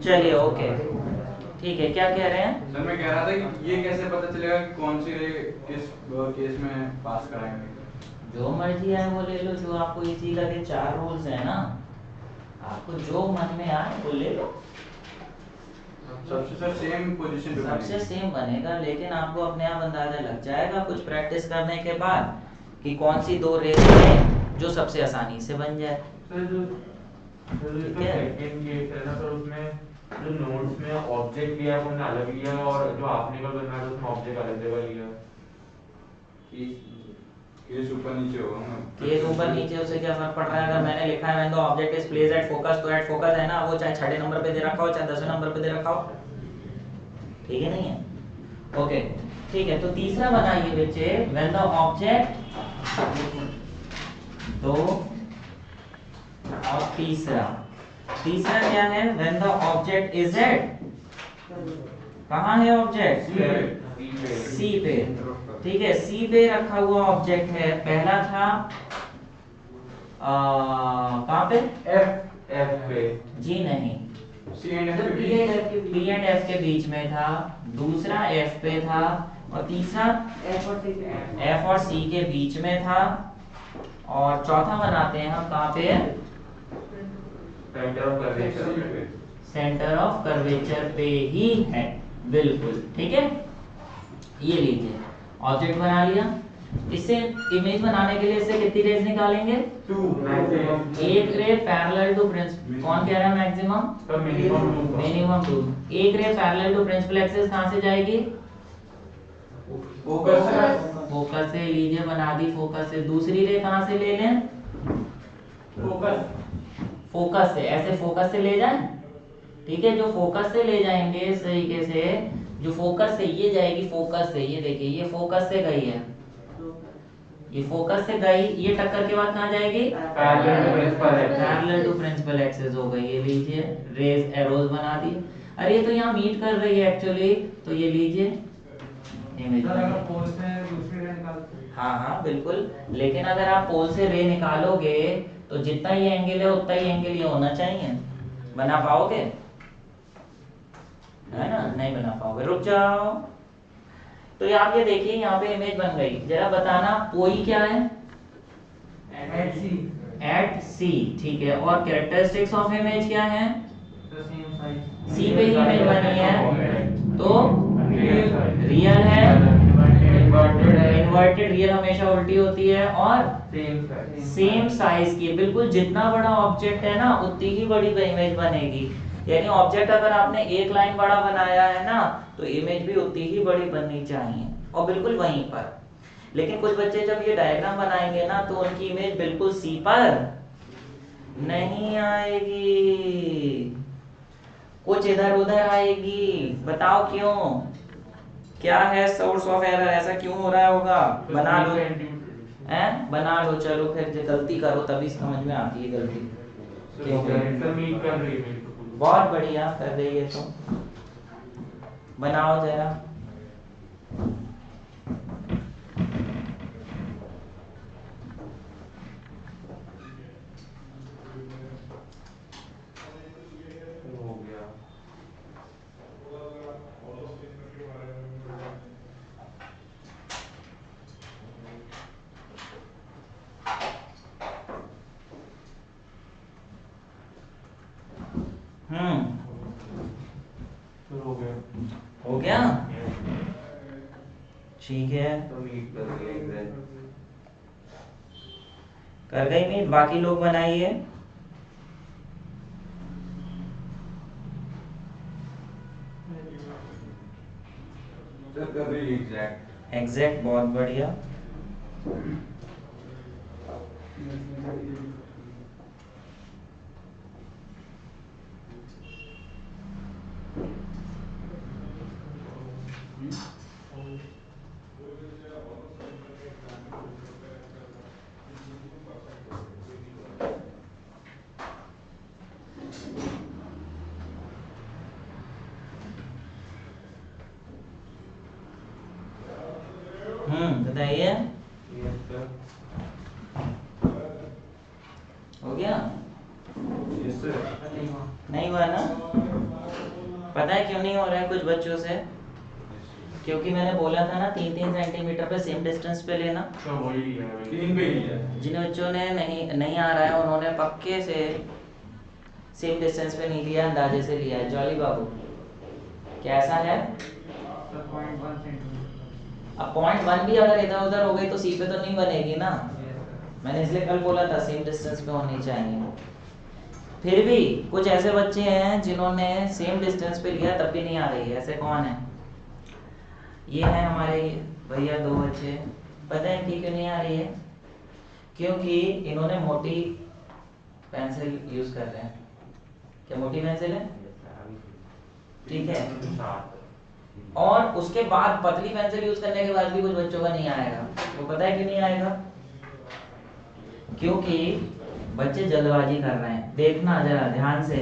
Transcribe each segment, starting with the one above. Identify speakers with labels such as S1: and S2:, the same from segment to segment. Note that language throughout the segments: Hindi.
S1: चलिए ओके, ठीक है। क्या कह रहे हैं
S2: सर? मैं कह रहा था कि ये कैसे पता चलेगा कि कौन सी रे किस केस में पास कराएंगे?
S1: जो मर्जी है वो ले लो, जो आपको इजी लगे। 4 रूल्स है ना, आपको जो मन में आए वो ले लो।
S2: सबसे सर सेम पोजीशन पे
S1: सबसे
S2: बनेगी?
S1: सेम बनेगा, लेकिन आपको अपने आप अंदाजा लग जाएगा कुछ प्रैक्टिस करने के बाद कि कौन सी 2 रेस है जो सबसे आसानी से बन जाए।
S3: सर जो
S1: ठीक है,
S3: सेकंड केस है ना सर, उसमें जो नोट्स में ऑब्जेक्ट लिया है वो हमने अलग लिया है, और जो आपने कल बनाया था उसमें ऑब्जेक्ट अलग जगह लिया है।
S2: केस ऊपर नीचे होगा ना?
S1: केस ऊपर नीचे उसे क्या फर्क पड़ रहा है? अगर मैंने लिखा है when the object is placed at focus, तो एट फोकस है ना, वो चाहे 6 नंबर पे दे रखा हो चाहे 10 नंबर पे दे रखा हो। ठीक है, नहीं है? ओके, ठीक है। तो तीसरा बनाइए बच्चे, व्हेन द ऑब्जेक्ट, दो, और तीसरा क्या है? When the object is at, कहाँ है ऑब्जेक्ट? सी पे। ठीक है, सी पे रखा हुआ ऑब्जेक्ट है। पहला था कहाँ पे?
S3: एफ पे।
S1: जी नहीं,
S2: C and F
S1: B and F के बीच में था। दूसरा एफ पे था, और तीसरा एफ और सी के बीच में था। और चौथा बनाते हैं हम कहाँ पे?
S3: Centre of curvature.
S1: Centre of curvature पे ही है, बिल्कुल। ठीक है, ये लीजिए ऑब्जेक्ट बना लिया। इससे इमेज बनाने के लिए इससे कितनी रेज निकालेंगे?
S3: 2 मैक्सिमम।
S1: एक रे पैरेलल टू प्रिंसिपल, कौन कह रहा है मैक्सिमम?
S3: तो
S1: मिनिमम 2। एक ray parallel to principal axis कहां से जाएगी? फोकस से लीजिए, बना दी फोकस से। दूसरी रे कहां से ले लें? फोकस से, ऐसे फोकस से ले जाएं। ठीक है, जो फोकस से ले जाएंगे इस तरीके से, जो फोकस से ये जाएगी, फोकस से ये देखिए, ये फोकस से गई है, ये फोकस से गई, ये टक्कर के बाद कहाँ जाएगी? पैरेलल टू प्रिंसिपल एक्सिस हो गई। ये लीजिए रेज एरोज बना दी। अरे ये तो यहाँ मीट कर रही है एक्चुअली, तो ये लीजिए इमेज। हाँ हाँ बिल्कुल, लेकिन अगर आप पोल से रे निकालोगे तो जितना ही एंगल है उतना ही एंगल ये होना चाहिए। बना पाओगे? है ना, नहीं बना पाओगे, रुक जाओ। तो ये आप ये देखिए, यहाँ पे इमेज बन गई। जरा बताना पोई क्या है? एट सी। ठीक है, और कैरेक्टरिस्टिक्स ऑफ इमेज क्या है? सी पे ही इमेज बनी है, तो रियल है। इन्वर्टेड रियल हमेशा उल्टी होती है, और सेम साइज की। बिल्कुल जितना बड़ा ऑब्जेक्ट है ना उतनी ही बड़ी इमेज बनेगी। यानी ऑब्जेक्ट अगर आपने एक लाइन बड़ा बनाया है ना, तो इमेज भी उतनी ही बड़ी बननी चाहिए, और बिल्कुल वहीं पर। लेकिन कुछ बच्चे जब ये डायग्राम बनाएंगे ना, तो उनकी इमेज बिल्कुल सी पर नहीं आएगी, कुछ इधर उधर आएगी। बताओ क्यों? क्या है सोर्स ऑफ एरर? ऐसा क्यों हो रहा होगा? बना लो, हैं? बना लो, चलो फिर गलती करो तभी समझ में आती है गलती। बहुत बढ़िया कर रही है, तो बनाओ जरा।
S3: हो गया। हो गया।
S1: हो गया, ठीक है।
S3: तो मीट कर दिया एग्जैक्ट।
S1: कर गई मीट, बाकी लोग बनाइए। एग्जैक्ट, बहुत बढ़िया। बताइए।
S3: Yes sir.
S1: गया?
S2: Yes sir.
S1: नहीं हुआ ना? पता है क्यों नहीं हो रहा है कुछ बच्चों से? क्योंकि मैंने बोला था ना 3-3 सेंटीमीटर पे सेम डिस्टेंस पे लेना।
S3: अच्छा वही लिया है वही।
S2: 3 पे ही है।
S1: जिन बच्चों ने नहीं आ रहा है उन्होंने पक्के से सेम डिस्टेंस पे नहीं लिया, अंदाजे से लिया है। जॉली बाबू कैसा है?
S4: Sir 0.1 centimetre.
S1: अब 0.1 भी अगर इधर उधर हो गई तो सी पे तो नहीं बनेगी ना। मैंने इसलिए कल बोला था सेम डिस्टेंस पे होनी चाहिए। फिर भी कुछ ऐसे बच्चे हैं जिन्होंने सेम डिस्टेंस पे लिया तब भी नहीं आ रही है। ऐसे कौन है? ये है हमारे भैया 2 बच्चे। पता है इनकी क्यों नहीं आ रही है? क्योंकि इन्होंने मोटी पेंसिल यूज कर रहे हैं। क्या मोटी पेंसिल है? ठीक है। और उसके बाद पतली पेंसिल यूज करने के बाद भी कुछ बच्चों का नहीं आएगा। तो पता है क्यों नहीं आएगा? क्योंकि बच्चे जल्दबाजी कर रहे हैं। देखना जरा ध्यान से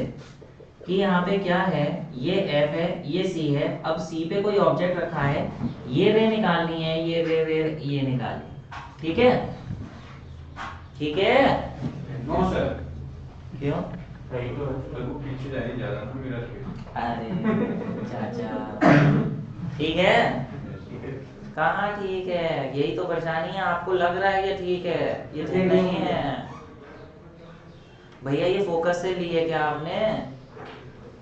S1: कि यहाँ पे क्या है। ये F है, ये C है। अब C पे कोई ऑब्जेक्ट रखा है, ये रे निकालनी है, ये रे ये निकालनी। ठीक है? ठीक है?
S2: No sir.
S1: क्यों?
S3: सही तो है।
S2: सर वो पीछे जा रही ज्यादा ना मिरर के।
S1: अरे चाचा ठीक है? कहाँ ठीक है? यही तो परेशानी है। आपको लग रहा है ये ठीक है, ये ठीक नहीं है। भैया ये फोकस से लिए क्या आपने?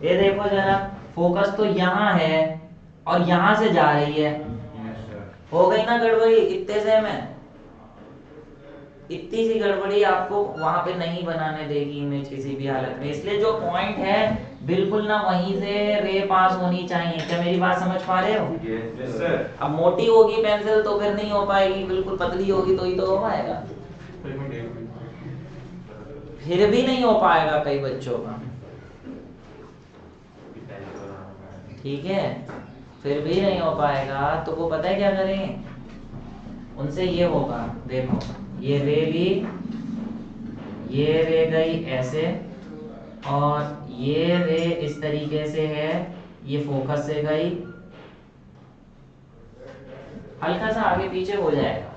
S1: ये देखो जरा, फोकस तो यहाँ है और यहाँ से जा रही है।
S2: Yes sir.
S1: हो गई ना गड़बड़ी? इतने से में इतनी सी गड़बड़ी आपको वहां पे नहीं बनाने देगी इमेज किसी भी हालत में। इसलिए जो पॉइंट है बिल्कुल ना वहीं से रे पास होनी चाहिए। क्या मेरी बात समझ पा रहे हो?
S2: Yes sir.
S1: अब मोटी होगी पेंसिल तो फिर नहीं हो पाएगी, बिल्कुल पतली होगी तो ही तो हो पाएगा। फिर भी नहीं हो पाएगा कई बच्चों का। ठीक है? फिर भी नहीं हो पाएगा तो वो पता है क्या करें? उनसे ये होगा, देखो ये रे ली, ये रे गई ऐसे, और ये रे इस तरीके से है, ये फोकस से गई, हल्का सा आगे पीछे हो जाएगा,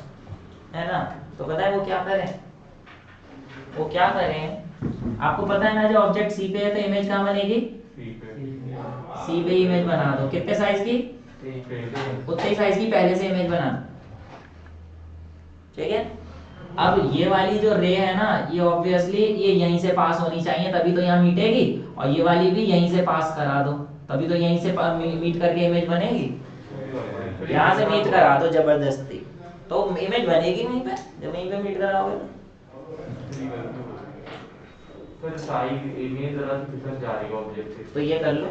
S1: है ना? तो पता है वो क्या करें? वो क्या करें? आपको पता है ना जो ऑब्जेक्ट सी पे है तो इमेज कहाँ बनेगी? सी पे इमेज बना दो। कितने साइज की? उतने साइज की पहले से इमेज बना दो। ठीक है? अब ये वाली जो रे है ना, ये ऑब्वियसली ये यहीं से पास होनी चाहिए, तभी तो यहाँ मीटेगी। और ये वाली भी यहीं से पास करा दो, तभी तो यहीं से मीट करके इमेज बनेगी। यहाँ से मीट करा दो जबरदस्ती, तो इमेज बनेगी वहीं पे, जब वहीं पे मीट कराओगे तो।
S3: सर साइज इमेज जरा फिसल जा रही है ऑब्जेक्ट से।
S1: तो ये कर लो।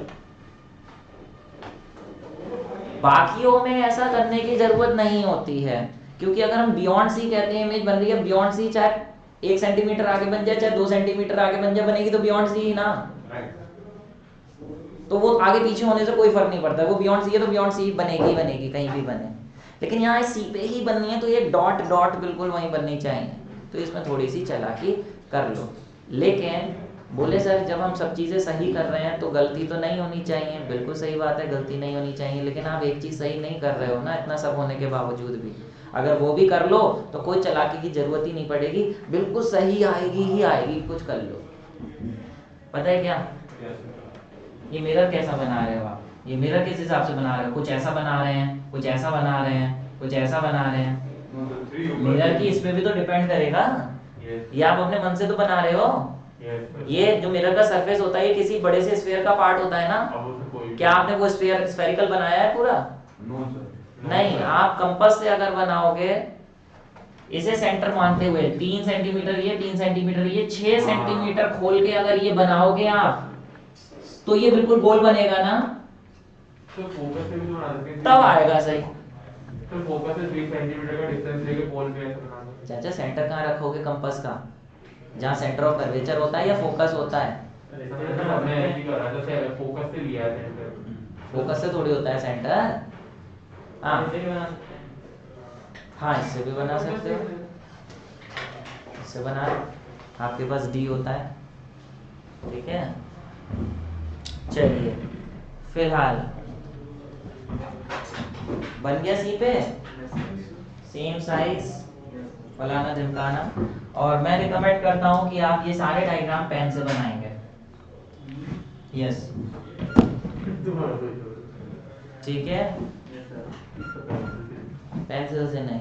S1: बाकियों में ऐसा करने की जरूरत नहीं होती है, क्योंकि अगर हम बियॉन्ड सी कहते हैं इमेज बन रही है, बियॉन्ड सी चाहे 1 सेंटीमीटर आगे बन जाए चाहे 2 सेंटीमीटर आगे बन जाए, बनेगी तो बियॉन्ड सी ही ना। तो वो आगे पीछे होने से कोई फर्क नहीं पड़ता, वो बियॉन्ड सी है तो बियॉन्ड सी बनेगी ही बनेगी, कहीं भी बने। लेकिन यहाँ सी पे ही बननी है तो ये डॉट डॉट बिल्कुल वहीं बननी चाहिए। तो इसमें थोड़ी सी चालाकी कर लो। लेकिन बोले सर जब हम सब चीज़ें सही कर रहे हैं तो गलती तो नहीं होनी चाहिए। बिल्कुल सही बात है, गलती नहीं होनी चाहिए, लेकिन आप एक चीज़ सही नहीं कर रहे हो ना, इतना सब होने के बावजूद भी। अगर वो भी कर लो तो कोई चालाकी की जरूरत ही नहीं पड़ेगी, बिल्कुल सही आएगी ही आएगी। कुछ कर लो। पता है क्या, ये मिरर कैसा बना रहे हो आप? ये मिरर किस हिसाब से बना रहे हो? कुछ ऐसा बना रहे हैं, कुछ ऐसा बना रहे हैं, कुछ ऐसा बना रहे हैं। मिरर की इस पे भी तो डिपेंड करेगा। ये आप अपने मन से तो बना रहे हो। ये जो मिरर का सरफेस होता है ये किसी बड़े से स्फीयर का पार्ट होता है ना। क्या आपने वो स्फेरिकल बनाया है पूरा?
S2: No sir.
S1: नहीं, आप कंपास से अगर बनाओगे इसे सेंटर मानते हुए 3 सेंटीमीटर ये 3 सेंटीमीटर ये 6 सेंटीमीटर खोल के अगर ये बनाओगे आप तो ये बिल्कुल गोल बनेगा ना,
S3: तो फोकस से भी तो बना सकते हैं।
S1: तब आएगा सही।
S3: तो फोकस से 3 सेंटीमीटर का डिस्टेंस लेके पोल पे ऐसे बना दो।
S1: चाचा सेंटर कहाँ रखोगे कंपास का? जहाँ सेंटर ऑफ कर्वेचर होता है या फोकस होता है?
S3: मैं ऐसे ही कर रहा था, फोकस से लिया है सेंटर।
S1: फोकस से थोड़ी होता है सेंटर। हाँ इससे भी बना सकते हो, इससे बना, आपके पास डी होता है। ठीक है, चलिए फिलहाल बन गया सी पे, सेम साइज फलाना ढिमकाना। और मैं रिकमेंड करता हूँ कि आप ये सारे डायग्राम पेन से बनाएंगे। यस ठीक है, पेंसिल से नहीं।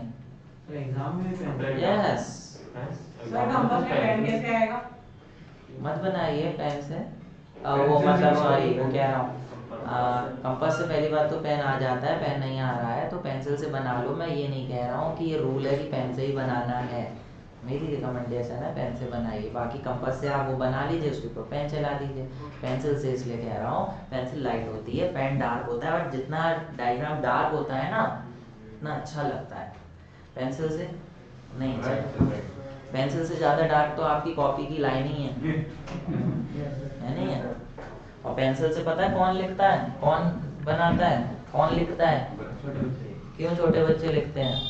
S4: तो एग्जाम में पेन
S1: यस
S4: सर कंपास में पेन कैसे आएगा?
S1: मत बनाइए पेन से। वो मतलब सॉरी वो कह रहा हूँ कंपास से पहली बात तो पेन आ जाता है, पेन नहीं आ रहा है तो पेंसिल से बना लो। मैं ये नहीं कह रहा हूँ कि ये रूल है कि पेन से ही बनाना है, मेरी रिकमेंडेशन है पेन से बनाइए। बाकी कंपास से आप वो बना लीजिए, उसके ऊपर पेन चला दीजिए। पेंसिल से इसलिए कह रहा हूँ पेंसिल लाइट होती है, पेन डार्क होता है, और जितना डायग्राम डार्क होता है ना उतना अच्छा लगता है। पेंसिल से नहीं चलता। पेंसिल से ज़्यादा डार्क तो आपकी कॉपी की लाइन ही है नहीं है। और पेंसिल से पता है कौन लिखता है, कौन बनाता है, कौन लिखता है? क्यों छोटे बच्चे लिखते हैं?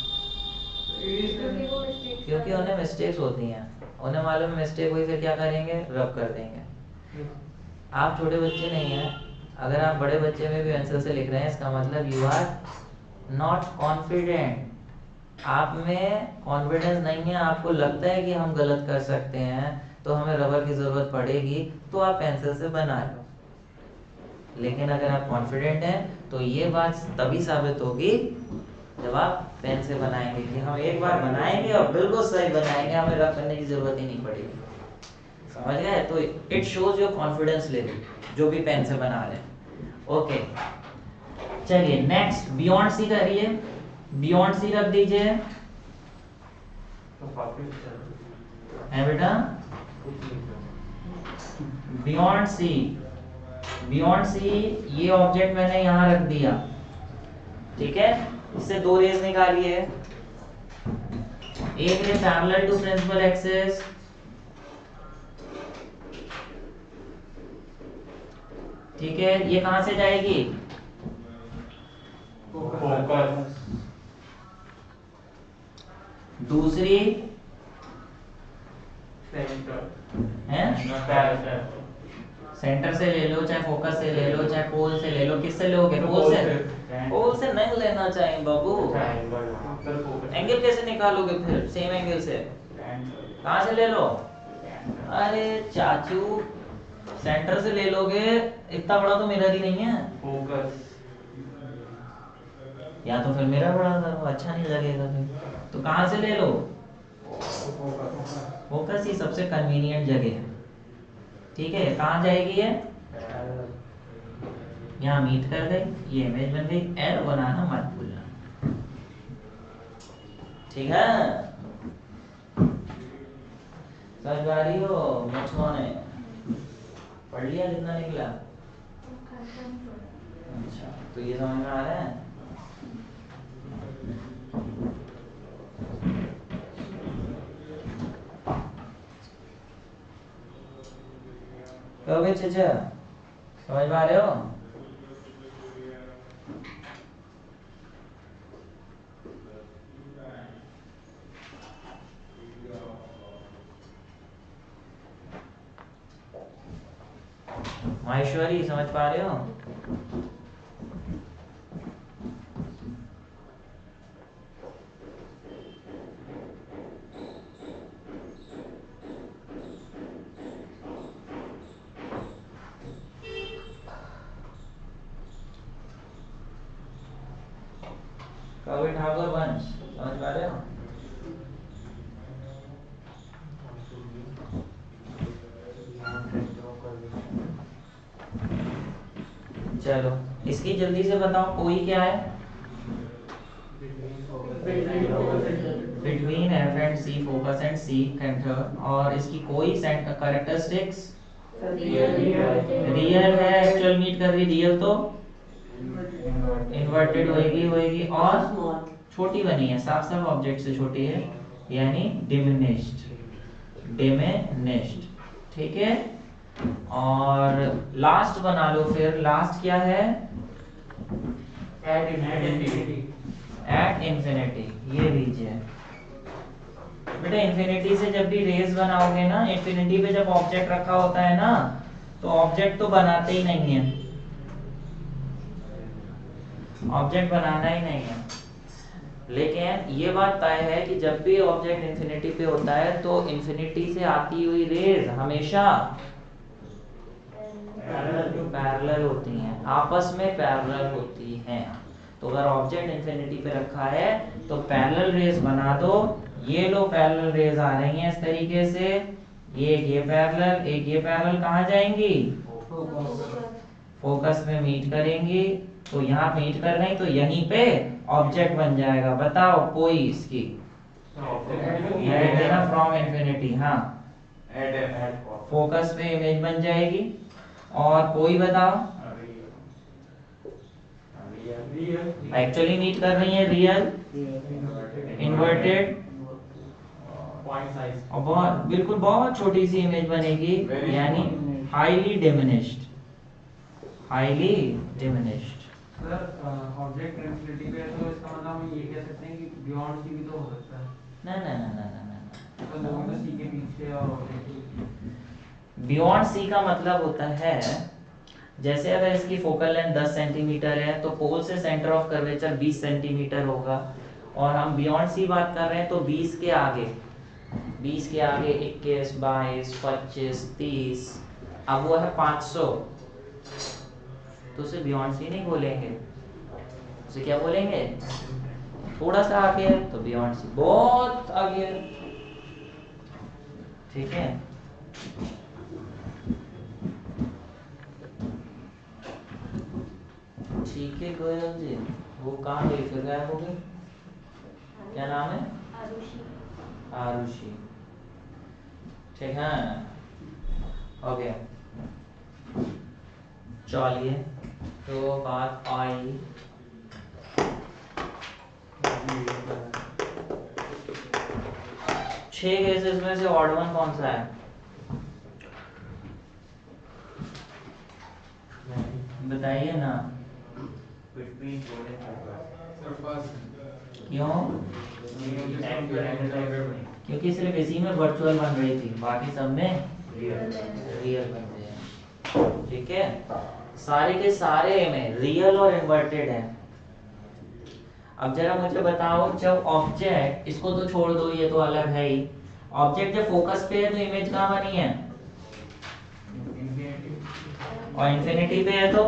S1: क्योंकि उन्हें मिस्टेक्स होती हैं, उन्हें मालूम है मिस्टेक हुई, फिर क्या करेंगे, रब कर देंगे। आप छोटे बच्चे नहीं हैं, अगर आप बड़े बच्चे में भी पेंसिल से लिख रहे हैं इसका मतलब यू आर नॉट कॉन्फिडेंट। आप में कॉन्फिडेंस नहीं है, आपको लगता है कि हम गलत कर सकते हैं तो हमें रबर की ज़रूरत पड़ेगी, तो आप पेंसिल से बना लो। लेकिन अगर आप कॉन्फिडेंट हैं तो ये बात तभी साबित होगी जब आप पेन से बनाएंगे कि हम एक बार बनाएंगे और बिल्कुल सही बनाएंगे, हमें रब करने की ज़रूरत ही नहीं पड़ेगी। समझ गए? तो it shows your confidence level जो भी पेन से बना रहे। ओके चलिए नेक्स्ट बियॉन्ड सी करिए, बियॉन्ड सी रख दीजिए। है बेटा बियॉन्ड सी, बियॉन्ड सी ये ऑब्जेक्ट मैंने यहां रख दिया, ठीक है। इससे दो रेज निकालिए, एक ray parallel to principal axis, ठीक है। ये कहां से जाएगी?
S3: फोकस।
S1: दूसरी है सेंटर से ले लो, चाहे फोकस से ले लो, चाहे पोल से ले लो। किससे लोगे? पोल से। पोल से नहीं लेना चाहिए बाबू। एंगल कैसे निकालोगे फिर सेम एंगल से? कहां से ले लो? अरे चाचू सेंटर से ले लोगे, इतना बड़ा तो मिरर ही नहीं है।
S3: फोकस
S1: या तो फिर मिरर बड़ा करो, अच्छा नहीं लगेगा फिर। तो कहां से ले लो? फोकस ही सबसे कन्वीनियंट जगह है, ठीक है। कहां जाएगी ये? यहाँ मीट कर गई, ये इमेज बन गई। एल बनाना मत भूलना, ठीक है। समझ आ रही हो? बच्चों ने पढ़ लिया कितना निकला? अच्छा तो ये समझ में आ रहा है? कहोगे चाचा समझ में आ रहे हो? माहेश्वरी समझ पा रहे हो? कवि ठाकुर वंश समझ पा रहे हो? चलो इसकी जल्दी से बताओ, कोई क्या है? Between F and C, focus and C centre. और इसकी कोई कैरेक्टरिस्टिक्स रियल है, एक्चुअल मीट कर रही, रियल तो इन्वर्टेड होएगी और छोटी बनी है, साफ साफ ऑब्जेक्ट से छोटी है, यानी डिमिनिश्ड, ठीक है। और लास्ट बना लो फिर, लास्ट क्या है? At infinity. ये लीजिए बेटा, इंफिनिटी से जब भी रेज बनाओगे ना, इंफिनिटी पे जब ऑब्जेक्ट रखा होता है ना, तो ऑब्जेक्ट तो बनाते ही नहीं है, ऑब्जेक्ट बनाना ही नहीं है। लेकिन ये बात तय है कि जब भी ऑब्जेक्ट इंफिनिटी पे होता है तो इंफिनिटी से आती हुई रेज हमेशा पैरेलल होती हैं, आपस में पैरेलल होती हैं। तो अगर ऑब्जेक्ट इंफिनिटी पे रखा है तो पैरेलल रेज बना दो। ये लो पैरेलल रेज आ रही हैं इस तरीके से, ये पैरेलल, एक ये पैरेलल कहाँ जाएंगी? फोकस में मीट करेंगी। तो यहाँ मीट कर रही तो यहीं पे ऑब्जेक्ट बन जाएगा। बताओ कोई इसकी देना फ्रॉम इंफिनिटी। हाँ, फोकस पे इमेज बन जाएगी। और कोई बताओ, एक्चुअली मीट कर रही है रियल, इन्वर्टेड और बहुत बिल्कुल बहुत छोटी सी इमेज बनेगी, यानी highly diminished, highly diminished.
S4: Sir object infinity पे है तो इसका मतलब हम ये कह सकते हैं कि बियॉन्ड सी भी तो हो सकता है।
S1: ना ना ना ना ना ना,
S4: तो दोनों तो सी के पीछे और ऑब्जेक्ट
S1: बियॉन्ड सी का मतलब होता है जैसे अगर इसकी फोकल लेंथ 10 सेंटीमीटर है तो पोल से सेंटर ऑफ कर्वेचर 20 सेंटीमीटर होगा। और हम बियॉन्ड सी बात कर रहे हैं तो 20 के आगे 21, 22, 25, 30, अब वो है 500, तो उसे बियॉन्ड सी नहीं बोलेंगे, उसे क्या बोलेंगे? थोड़ा सा आगे है तो बियॉन्ड सी, बहुत आगे है। ठीक है, ठीक है गोयल जी, वो कहाँ गई फिर, गायब हो गई? क्या नाम है? आरुषि। ठीक है, ओके। चलिए, तो बात आई 6 केसेस में से ऑड वन कौन सा है? बताइए ना। क्यों? क्योंकि सिर्फ इसी में वर्चुअल बन रही थी, बाकी सब में रियल बन रहे हैं। ठीक है, सारे के सारे में रियल और इन्वर्टेड है। अब जरा मुझे बताओ, जब ऑब्जेक्ट, इसको तो छोड़ दो, ये तो अलग है ही, ऑब्जेक्ट जब फोकस पे है तो इमेज कहाँ बनी है? और इंफिनिटी पे है तो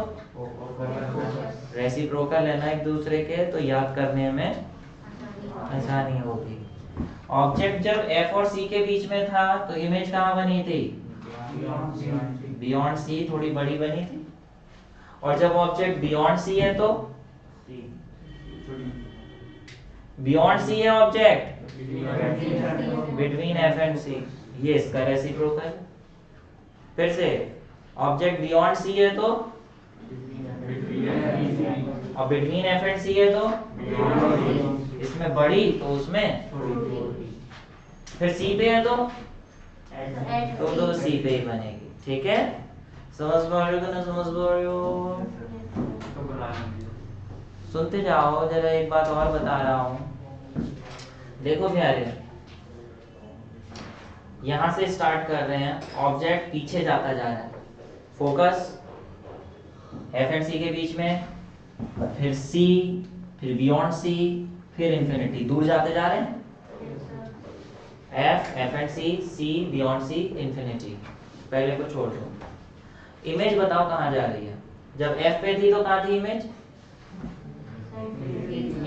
S1: रेसिप्रोकल है ना एक दूसरे के, तो याद करने में आसानी होगी। ऑब्जेक्ट जब F और C के बीच में था तो इमेज कहाँ बनी थी? बियॉन्ड C, थोड़ी बड़ी बनी थी। और जब ऑब्जेक्ट बियॉन्ड C है तो बियॉन्ड C है object, between F and C, ये इसका रेसिप्रोकल। फिर से ऑब्जेक्ट बियॉन्ड C है तो, और बिटवीन F एंड C है तो, इसमें बड़ी तो उसमें, फिर C पे है तो C पे ही बनेगी। ठीक है, समझ पा रहे हो कि ना समझ पा रहे हो? सुनते जाओ, जरा एक बात और बता रहा हूं। देखो प्यारे, यहां से स्टार्ट कर रहे हैं, ऑब्जेक्ट पीछे जाता जा रहा है, फोकस F एंड C के बीच में, फिर C, फिर बियॉन्ड C, फिर इंफिनिटी, दूर जाते जा रहे हैं। F and C beyond C, infinity. पहले को छोड़ दो, इमेज बताओ कहाँ जा रही है? जब F पे थी तो कहाँ थी इमेज?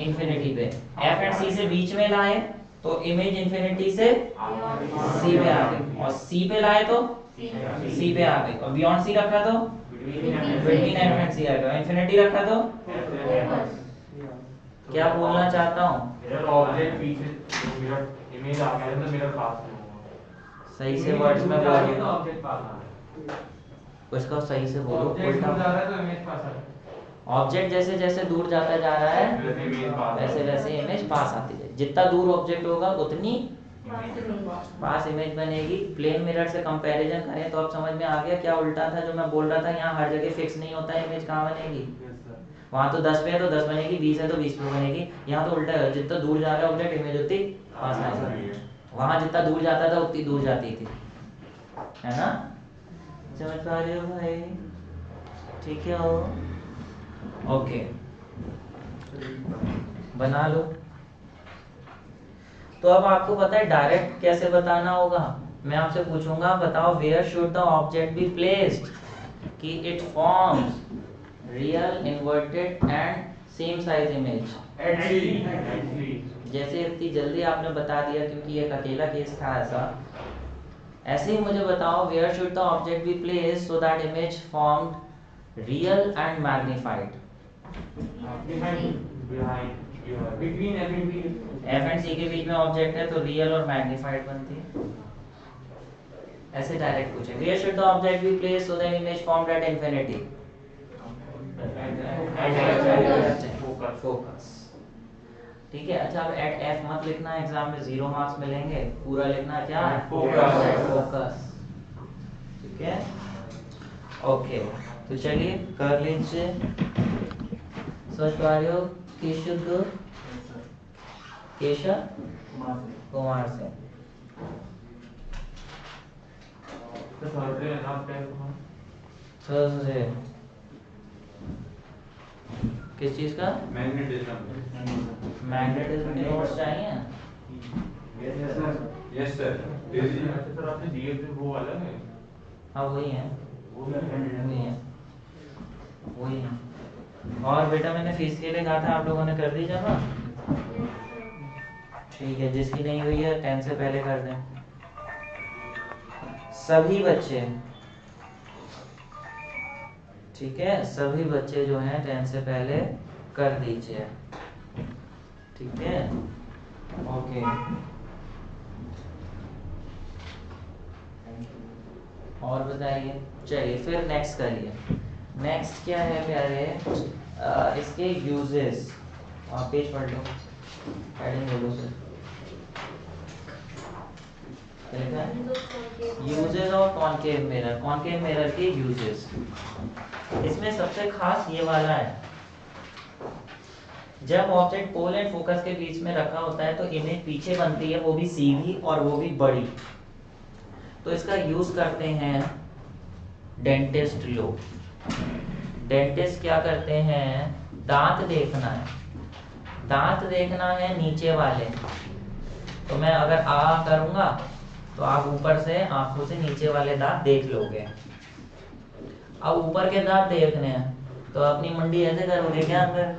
S1: इंफिनिटी पे। F एंड C से बीच में लाए तो इमेज इंफिनिटी से C पे आ गई, और C पे लाए तो C पे आ गई, और बियॉन्ड C रखा तो बिटवीन F एंड C आ गया, इंफिनिटी रखा तो क्या बोलना चाहता हूँ?
S3: मिरर ऑब्जेक्ट पीछे, मिरर इमेज आ गया तो मिरर पास में होगा।
S1: सही से वर्ड्स में बोलिए,
S4: तो ऑब्जेक्ट पास आ रहा है।
S1: उसका सही से बोलो।
S4: ऑब्जेक्ट दूर जा रहा है तो इमेज पास आ रहा है।
S1: ऑब्जेक्ट जैसे जैसे दूर जाता जा रहा है
S3: वैसे इमेज पास
S1: वैसे वैसे इमेज पास आती जाए। जितना दूर ऑब्जेक्ट होगा उतनी पास इमेज बनेगी। प्लेन मिरर से कंपैरिजन करें तो अब समझ में आ गया क्या उल्टा था जो मैं बोल रहा था। यहाँ हर जगह फिक्स नहीं होता है इमेज कहाँ बनेगी। वहाँ तो 10 पे है तो 10 बनेगी, 20 है तो 20 पे बनेगी। यहाँ तो उल्टा है, जितना दूर जा रहा है ऑब्जेक्ट इमेज उतनी पास आएगी। वहाँ जितना दूर जाता था उतनी दूर जाती थी, है ना? समझ पा रहे हो भाई? ठीक है, ओके, बना लो। तो अब आपको पता है डायरेक्ट कैसे बताना होगा। मैं आपसे पूछूंगा बताओ where should the object be placed कि it forms real inverted and same size image.
S2: At C.
S1: जैसे इतनी जल्दी आपने बता दिया क्योंकि एक अकेला केस था ऐसा, ऐसे ही मुझे बताओ where should the object be placed so that image formed real and magnified.
S4: Between F and B.
S1: F and C के बीच में ऑब्जेक्ट है तो रियल और मैग्नीफाइड बनती है। ऐसे डायरेक्ट पूछे where should the object be placed so that image formed at infinity. Focus. ठीक है। अच्छा अब एट एफ मत लिखना, एग्जाम में 0 मार्क्स मिलेंगे। पूरा लिखना क्या है? फोकस। ठीक है, ओके। तो चलिए कर लीजिए। सर्च कार्य केशव कुमार से। थर्सडे किस चीज का?
S2: मैग्नेटिज्म।
S1: मैग्नेटिज्म के नोट्स चाहिए?
S2: Yes sir.
S3: सर आपने दिए थे वो अलग है?
S1: हाँ वही है, वही है। और बेटा मैंने फीस के लिए कहा था, आप लोगों ने कर दी जमा? ठीक है, जिसकी नहीं हुई है 10 से पहले कर दें सभी बच्चे। ठीक है, सभी बच्चे जो हैं 10 से पहले कर दीजिए। ठीक है, ओके। और बताइए, चलिए फिर नेक्स्ट करिए। नेक्स्ट क्या है प्यारे? इसके यूजेस, आप पेज पढ़ लो, हेडिंग बोलो sir. Uses of concave mirror. Concave mirror के यूजेस, इसमें सबसे खास ये वाला है, जब ऑब्जेक्ट पोल एंड फोकस के बीच में रखा होता है तो इमेज पीछे बनती है, वो भी सीधी और वो भी बड़ी। तो इसका यूज करते हैं डेंटिस्ट लोग। डेंटिस्ट क्या करते हैं? दांत देखना है, दांत देखना है नीचे वाले। तो मैं अगर आ करूंगा तो आप ऊपर से आंखों से नीचे वाले दांत देख लोगे। अब ऊपर के दांत देखने हैं तो अपनी मुंडी ऐसे करोगे क्या अंदर?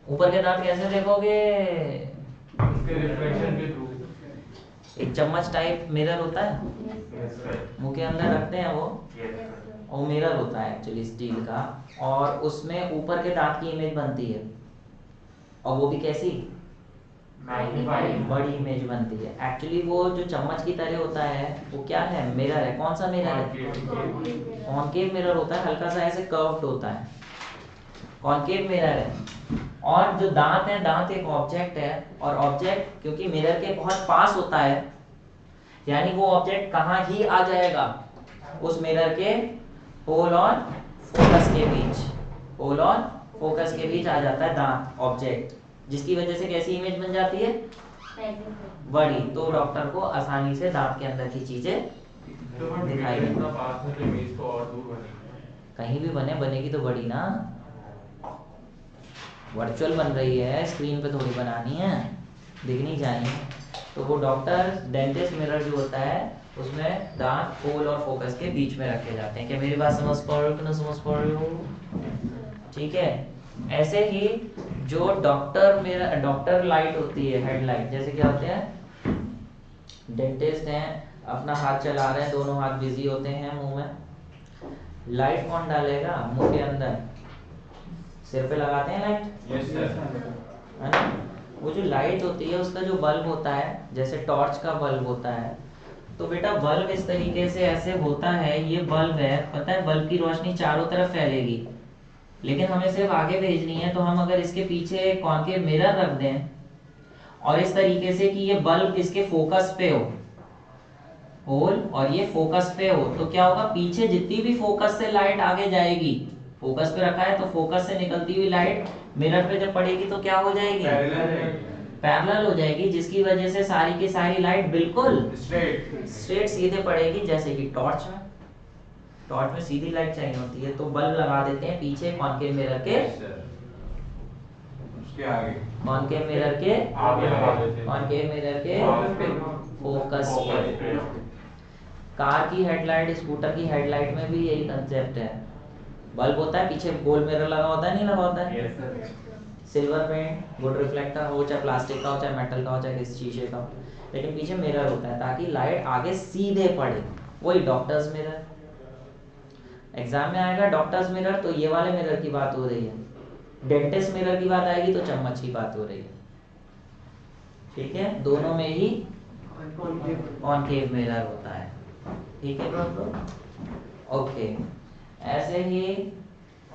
S1: ऊपर के दांत कैसे देखोगे?
S3: रिफ्लेक्शन के थ्रू।
S1: एक चम्मच टाइप मिरर होता है, मुंह के अंदर रखते हैं वो, और मिरर होता है एक्चुअली स्टील का, और उसमें ऊपर के दांत की इमेज बनती है, और वो भी कैसी? बड़ी इमेज बनती है। एक्चुअली वो जो चम्मच की तरह होता है वो क्या है? मिरर है। कौन सा मिरर है? कॉनकेव मिरर होता है, हल्का सा ऐसे कर्व्ड होता है, कॉनकेव मिरर है। और जो दांत है, दांत एक ऑब्जेक्ट है, और ऑब्जेक्ट क्योंकि मिरर के बहुत पास होता है, यानी वो ऑब्जेक्ट कहाँ ही आ जाएगा? उस मिरर के पोल और फोकस के बीच, पोल और फोकस के बीच आ जाता है दांत ऑब्जेक्ट, जिसकी वजह से कैसी इमेज बन जाती है? बड़ी। तो डॉक्टर को आसानी से दांत के अंदर की चीजें दिखाई देती।
S3: पास में तो इमेज तो और दूर बनेगी।
S1: कहीं भी बनेगी तो बड़ी ना, वर्चुअल बन रही है, स्क्रीन पे थोड़ी बनानी है, दिखनी चाहिए। तो वो डॉक्टर डेंटिस्ट मिरर जो होता है उसमें दांत पोल और फोकस के बीच में रखे जाते हैं। क्या मेरी बात समझ पा रहे हो कि ना समझ पा रहे हो? ठीक है। ऐसे ही जो डॉक्टर लाइट होती है, हेडलाइट, जैसे क्या होते हैं? डेंटिस्ट हैं, अपना हाथ चला रहे हैं, दोनों हाथ बिजी होते हैं मुंह में, लाइट कौन डालेगा? मुंह के अंदर, सिर पे लगाते हैं लाइट,
S2: यस सर।
S1: है ना? वो जो लाइट होती है उसका जो बल्ब होता है, जैसे टॉर्च का बल्ब होता है, तो बेटा बल्ब इस तरीके से ऐसे होता है, ये बल्ब है, पता है बल्ब की रोशनी चारों तरफ फैलेगी, लेकिन हमें सिर्फ आगे भेजनी है। तो हम अगर इसके पीछे कॉनकेव मिरर रख दें और इस तरीके से कि ये बल्ब इसके फोकस पे हो, होल, और ये फोकस पे हो, तो क्या होगा? पीछे जितनी भी फोकस से लाइट आगे जाएगी, फोकस पे रखा है तो फोकस से निकलती हुई लाइट मिरर पे जब पड़ेगी तो क्या हो जाएगी? पैरेलल हो जाएगी, जिसकी वजह से सारी की सारी लाइट बिल्कुल स्ट्रेट सीधे पड़ेगी, जैसे कि टॉर्च में सीधी लाइट चाहिए होती है, तो बल्ब लगा देते हैं पीछे कॉनकेव मिरर के
S2: के आगे
S1: कॉनकेव मिरर के
S3: आगे लगा देते हैं।
S1: कॉनकेव मिरर के फोकस पे। कार की हेडलाइट, स्कूटर की हेडलाइट में भी यही कंसेप्ट है। बल्ब होता है, पीछे गोल मिरर लगा होता है, नहीं लगा होता है?
S3: Yes sir.
S1: Silver paint, good reflector हो, चाहे प्लास्टिक का हो, चाहे मेटल का हो, चाहे किसी शीशे का हो, लेकिन पीछे मिरर होता है ताकि लाइट आगे सीधे पड़े। वही डॉक्टर्स मिरर। एग्जाम में आएगा डॉक्टर्स मिरर तो ये वाले मिरर की बात हो रही है, डेंटिस्ट मिरर की बात आएगी तो चम्मच की बात हो रही है। ठीक है, दोनों में ही कॉनकेव मिरर होता है। ठीक है ब्रो? ओके, ऐसे ही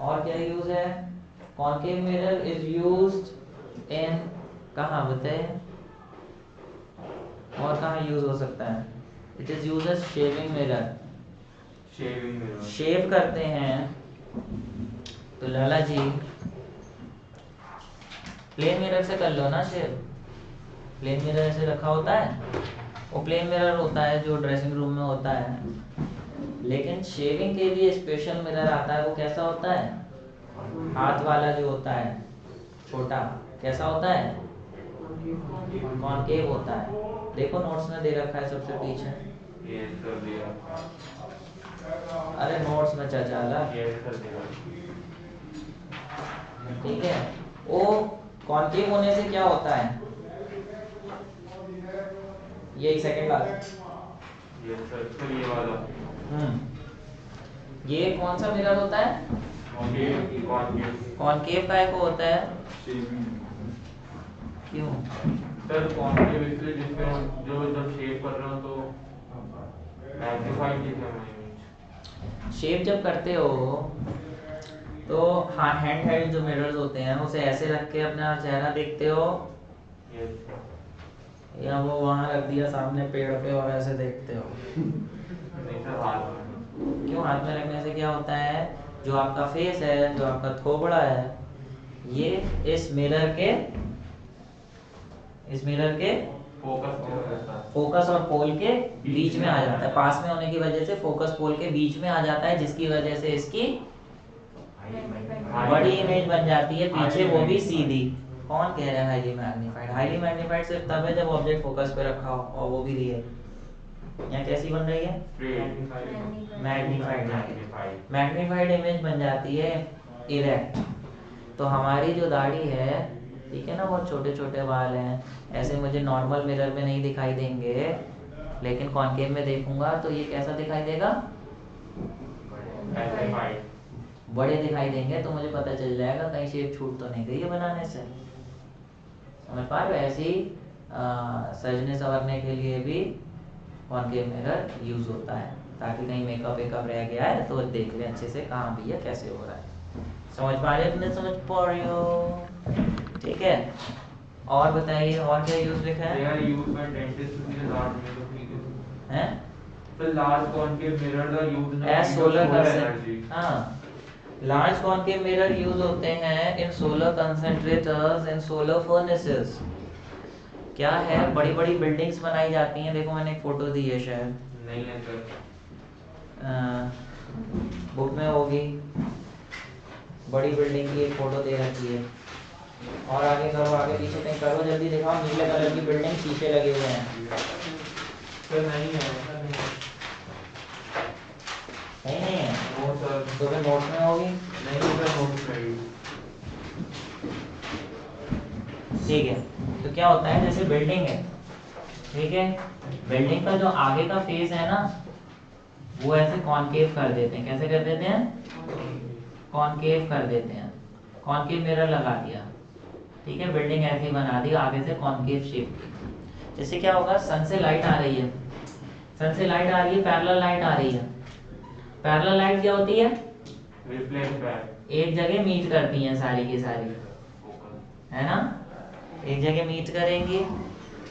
S1: और क्या यूज है? Concave mirror is used in, कहाँ बताए, और कहाँ यूज हो सकता है? It is used as shaving mirror.
S3: Shaving mirror.
S1: Shave करते हैं तो लाला जी प्लेन मिरर से कर लो ना शेव। प्लेन मिरर ऐसे रखा होता है, वो प्लेन मिरर होता है जो ड्रेसिंग रूम में होता है, लेकिन शेविंग के लिए स्पेशल मिरर आता है। वो कैसा होता है? हाथ वाला जो होता है, छोटा, कैसा होता है? कॉनकेव होता है। देखो नोट्स में दे रखा है सबसे पीछे।
S3: यस सर दिया।
S1: अरे नोट्स में चाचा।
S3: यस सर दिया।
S1: ठीक है, वो कॉनकेव होने से क्या होता है? ये सेकंड क्लास।
S3: यस सर, तो ये वाला
S1: ये कौन सा मिरर होता है?
S3: कॉनकेव।
S1: कॉनकेव का एक होता है।
S2: शेविंग
S1: क्यों?
S3: सर कॉनकेव इसलिए जिसमें हम जो जब शेव कर रहे हो तो मैग्नीफाई दिखे हमें इमेज।
S1: शेप जब करते हो तो हाँ, हैंड हेल्ड जो मिरर्स होते हैं उसे ऐसे रख के अपना चेहरा देखते हो,
S3: यस सर।
S1: या वो वहां रख दिया सामने पेड़ पे और ऐसे देखते हो?
S3: नहीं सर, हाथ में।
S1: क्यों? हाथ में रखने से क्या होता है? जो आपका फेस है, जो आपका थोबड़ा है, ये इस मिरर के
S3: फोकस हो रहता है।
S1: फोकस और पोल के बीच में आ जाता है। पास में होने की वजह से फोकस पोल के बीच में आ जाता है, जिसकी वजह से इसकी बड़ी इमेज बन जाती है पीछे, वो भी सीधी। कौन कह रहा है हाईली मैग्नीफाइड? हाईली मैग्नीफाइड सिर्फ तब है जब ऑब्जेक्ट फोकस पे रखा हो और वो भी रियल। यहाँ कैसी बन रही है? मैग्नीफाइड। मैग्नीफाइड इमेज बन जाती है इरेक्ट। तो हमारी जो दाढ़ी है, ठीक है ना, बहुत छोटे छोटे बाल हैं, ऐसे मुझे नॉर्मल मिरर में नहीं दिखाई देंगे, लेकिन कॉनकेव में देखूंगा तो ये कैसा दिखाई देगा? बड़े दिखाई देंगे। तो मुझे पता चल जाएगा कहीं शेप छूट तो नहीं गई है बनाने से। समझ पा रहे हो? ऐसे ही सजने संवरने के लिए भी कॉनकेव मिरर यूज होता है, ताकि कहीं मेकअप वेकअप रह गया है तो देख ले अच्छे से कहाँ भी है, कैसे हो रहा है। समझ पा रहे हो? तुमने समझ पा रहे हो? ठीक है, और बताइए और क्या यूज लिखा है?
S3: They are used by dentists to see the large mirror. ठीक है।
S1: हैं?
S3: The large concave mirrors are used in the
S1: एज
S3: field of
S1: solar
S3: solar energy.
S1: हाँ, लार्ज कॉनकेव मिरर यूज होते हैं in solar concentrators, in solar furnaces. क्या है? बड़ी बड़ी बिल्डिंग्स बनाई जाती हैं। देखो मैंने एक फोटो दी है, शायद
S3: नहीं है सर।
S1: बुक में होगी। बड़ी बिल्डिंग की एक फोटो दे रखी है। और आगे करो, आगे पीछे कहीं करो, जल्दी दिखाओ। नीले कलर की बिल्डिंग, शीशे लगे हुए हैं।
S3: सर नहीं है, सर नहीं है।
S1: नहीं है
S3: नो सर।
S1: तो फिर नोट्स में होगी।
S3: नहीं सर, नोट्स में ही।
S1: ठीक है, तो क्या होता है, जैसे बिल्डिंग है, ठीक है, बिल्डिंग का जो आगे का फेस है ना, वो ऐसे कॉनकेव कर देते हैं। कैसे कर देते हैं? कॉनकेव कर देते हैं। कॉनकेव मिरर लगा दिया, ठीक है, बिल्डिंग ऐसे ही बना दी, आगे से कॉनकेव शेप की। जैसे क्या होगा, सन से लाइट आ रही है, सन से लाइट आ रही है, पैरेलल लाइट आ रही है। पैरेलल लाइट क्या होती है?
S3: Reflect back.
S1: एक जगह मीट करती हैं सारी की सारी, है ना, एक जगह मीट करेंगी।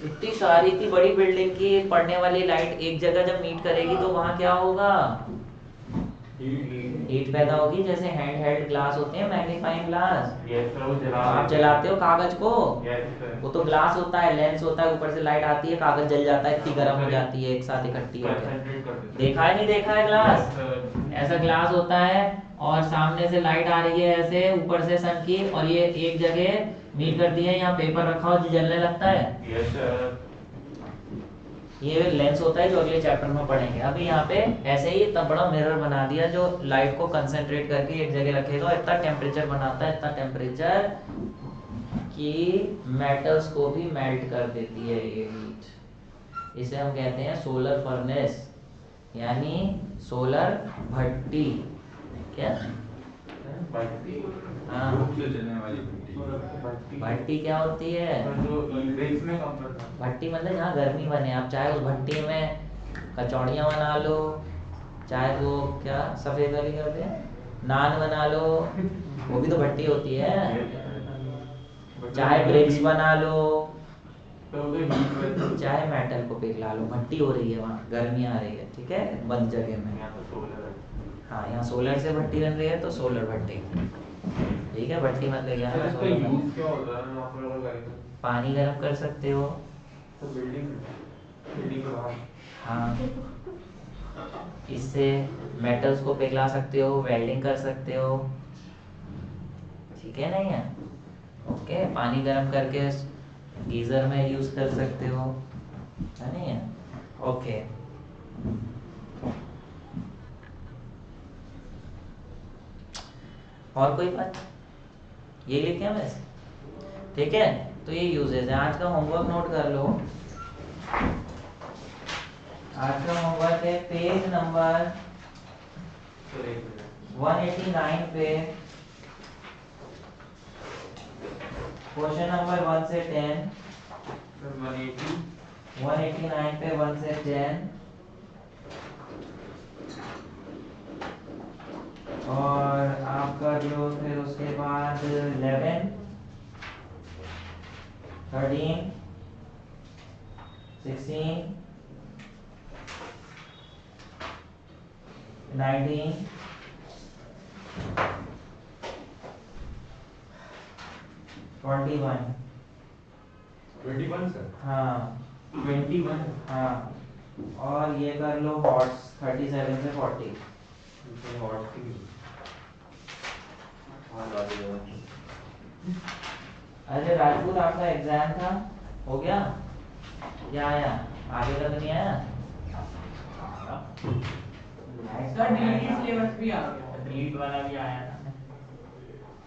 S1: इतनी सारी, इतनी बड़ी बिल्डिंग की पड़ने वाली लाइट एक जगह जब मीट करेगी तो वहां क्या होगा? हीट पैदा होगी। जैसे हैंड हेल्ड ग्लास होते हैं, मैग्नीफाइंग ग्लास,
S3: यस सर, वो जला
S1: आप जलाते हो कागज को,
S3: यस सर।
S1: वो तो ग्लास होता है, लेंस होता है, ऊपर से लाइट आती है, कागज जल जाता है, इतनी गर्म हो जाती है एक साथ इकट्ठी होकर।
S3: कंसंट्रेट कर देते
S1: देखा है, नहीं देखा है ग्लास?
S3: Yes sir.
S1: ऐसा ग्लास होता है और सामने से लाइट आ रही है ऐसे ऊपर से सन की, और ये एक जगह मीट कर दिया, यहाँ पेपर रखा हो जो जलने लगता है,
S3: यस सर।
S1: ये लेंस होता है जो अगले चैप्टर में पढ़ेंगे। अभी यहाँ पे ऐसे ही इतना बड़ा मिरर बना दिया जो लाइट को कंसंट्रेट करके एक जगह रखेगा, इतना टेम्परेचर बनाता है, इतना टेम्परेचर कि मेटल्स को भी मेल्ट कर देती है ये हीट। इसे हम कहते हैं सोलर फर्नेस, यानी सोलर भट्टी। क्या?
S3: भट्टी।
S1: हाँ,
S2: धूप से जलने वाली भट्टी।
S1: भट्टी क्या होती है?
S3: जो ड्रिंक्स में काम करता है।
S1: भट्टी मतलब जहाँ गर्मी बने, आप चाहे उस भट्टी में कचौड़ियाँ बना लो, चाहे वो क्या सफेद वाली करते हैं नान बना लो, वो भी तो भट्टी होती है। चाहे ब्रिक्स बना लो,
S3: तो वो तो हीट में
S1: चाहे मेटल को पिघला लो, भट्टी हो रही है, वहाँ गर्मी आ रही है, ठीक है, बंद जगह में।
S3: यहाँ तो सोलर है।
S1: हाँ, यहाँ सोलर से भट्टी बन रही है तो सोलर भट्टी, ठीक है। भट्टी मतलब क्या है?
S3: इसका
S1: सोलर भट्टी।
S3: यूज क्या होता है वहाँ पर अगर करें
S1: पानी गर्म कर सकते हो।
S3: तो बिल्डिंग के बाहर।
S1: हाँ, इससे मेटल्स को पिघला सकते हो, वेल्डिंग कर सकते हो, ठीक है नहीं है? ओके, पानी गर्म करके गीजर में यूज कर सकते हो, है नहीं है? ओके, और कोई बात? ये लिखे हैं वैसे, ठीक है। तो ये यूजेस है। आज का होमवर्क नोट कर लो। आज का होमवर्क है पेज नंबर 189 पे क्वेश्चन नंबर 1 से 10,
S3: सर 180
S1: 189 पे 1 से 10, और आपका जो फिर उसके बाद 11, 13, 16, 19, 21।
S3: 21 सर।
S1: हाँ
S3: 21
S1: हाँ, और ये कर लो हॉट्स 37 से 40।
S3: हॉट की
S1: अरे राजपूत, आपका एग्जाम था, हो गया? क्या आया? आगे का तो नहीं आया?
S4: सर नीट सिलेबस भी आ गया,
S1: नीट वाला भी आया था।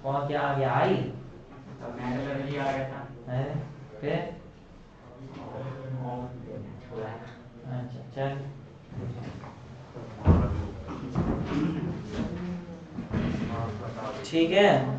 S1: कौन क्या आ गया? आई?
S4: मेटलर्जी आ गया था।
S1: है? फिर? अच्छा चल, ठीक है।